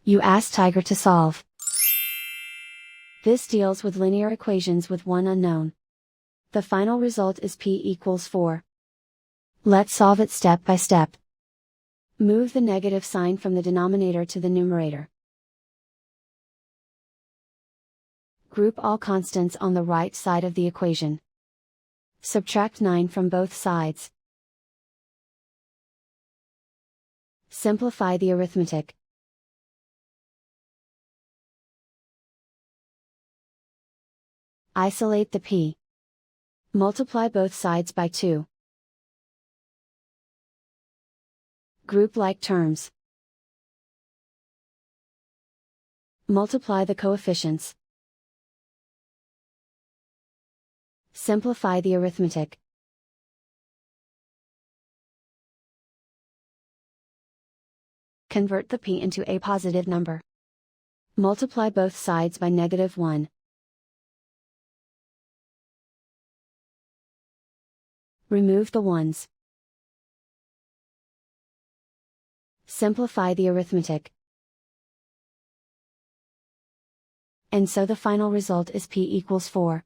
You ask Tiger to solve. This deals with linear equations with one unknown. The final result is p equals 4. Let's solve it step by step. Move the negative sign from the denominator to the numerator. Group all constants on the right side of the equation. Subtract 9 from both sides. Simplify the arithmetic. Isolate the p. Multiply both sides by 2. Group like terms. Multiply the coefficients. Simplify the arithmetic. Convert the p into a positive number. Multiply both sides by -1. Remove the ones. Simplify the arithmetic. And so the final result is p equals 4.